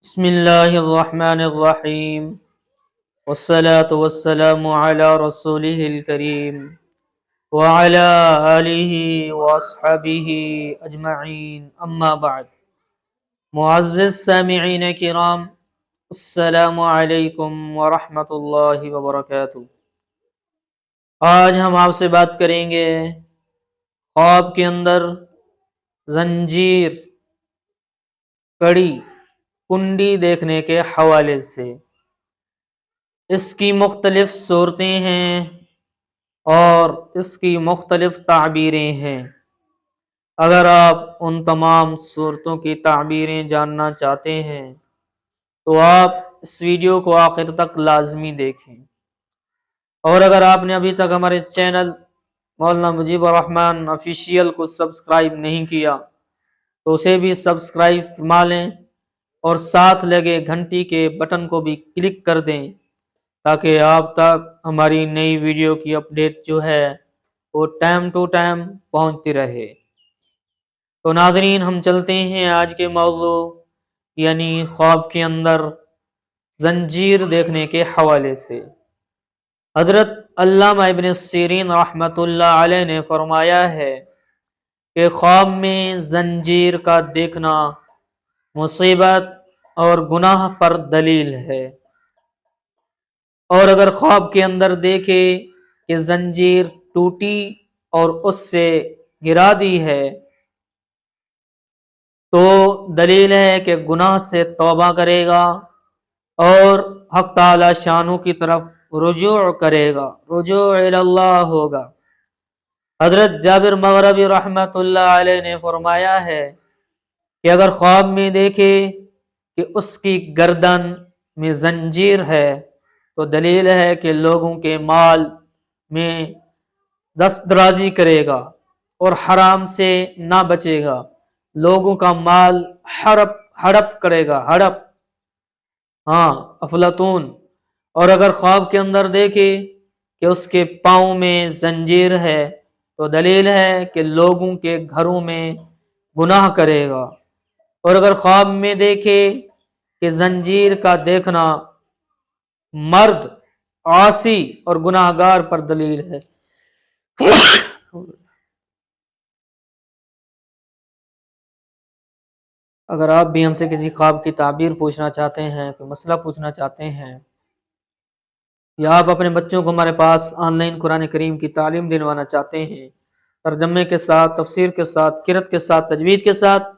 بسم اللہ الرحمن الرحیم والصلاة والسلام علی رسولہ الکریم وعلی آلہ واصحابہ اجمعین اما بعد۔ معزز سامعین کرام، السلام علیکم ورحمۃ اللہ وبرکاتہ۔ آج ہم آپ سے بات کریں گے خواب کے اندر زنجیر، کڑی، کنڈی دیکھنے کے حوالے سے۔ اس کی مختلف صورتیں ہیں اور اس کی مختلف تعبیریں ہیں۔ اگر آپ ان تمام صورتوں کی تعبیریں جاننا چاہتے ہیں تو آپ اس ویڈیو کو آخر تک لازمی دیکھیں، اور اگر آپ نے ابھی تک ہمارے چینل مولانا مجیب الرحمن آفیشیل کو سبسکرائب نہیں کیا تو اسے بھی سبسکرائب فرما لیں اور ساتھ لگے گھنٹی کے بٹن کو بھی کلک کر دیں تاکہ آپ تک ہماری نئی ویڈیو کی اپڈیٹ جو ہے وہ ٹائم ٹو ٹائم پہنچتی رہے۔ تو ناظرین، ہم چلتے ہیں آج کے موضوع یعنی خواب کے اندر زنجیر دیکھنے کے حوالے سے۔ حضرت علامہ ابن سیرین رحمۃ اللہ علیہ نے فرمایا ہے کہ خواب میں زنجیر کا دیکھنا مصیبت اور گناہ پر دلیل ہے، اور اگر خواب کے اندر دیکھے کہ زنجیر ٹوٹی اور اس سے گرا دی ہے تو دلیل ہے کہ گناہ سے توبہ کرے گا اور حق تعالی شانوں کی طرف رجوع کرے گا، رجوع اللہ ہوگا۔ حضرت جابر مغربی رحمۃ اللہ علیہ نے فرمایا ہے کہ اگر خواب میں دیکھے کہ اس کی گردن میں زنجیر ہے تو دلیل ہے کہ لوگوں کے مال میں دست درازی کرے گا اور حرام سے نہ بچے گا، لوگوں کا مال ہڑپ کرے گا، افلاطون۔ اور اگر خواب کے اندر دیکھے کہ اس کے پاؤں میں زنجیر ہے تو دلیل ہے کہ لوگوں کے گھروں میں گناہ کرے گا، اور اگر خواب میں دیکھے کہ زنجیر کا دیکھنا مرد عاصی اور گناہ گار پر دلیل ہے۔ اگر آپ بھی ہم سے کسی خواب کی تعبیر پوچھنا چاہتے ہیں، کوئی مسئلہ پوچھنا چاہتے ہیں، یا آپ اپنے بچوں کو ہمارے پاس آن لائن قرآن کریم کی تعلیم دلوانا چاہتے ہیں، ترجمے کے ساتھ، تفسیر کے ساتھ، قرأت کے ساتھ، تجوید کے ساتھ،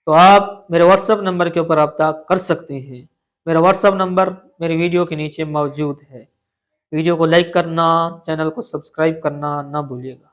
تو آپ میرے واٹس ایپ نمبر کے اوپر رابطہ کر سکتے ہیں۔ میرا واٹس ایپ نمبر میری ویڈیو کے نیچے موجود ہے۔ ویڈیو کو لائک کرنا، چینل کو سبسکرائب کرنا نہ بھولیے گا۔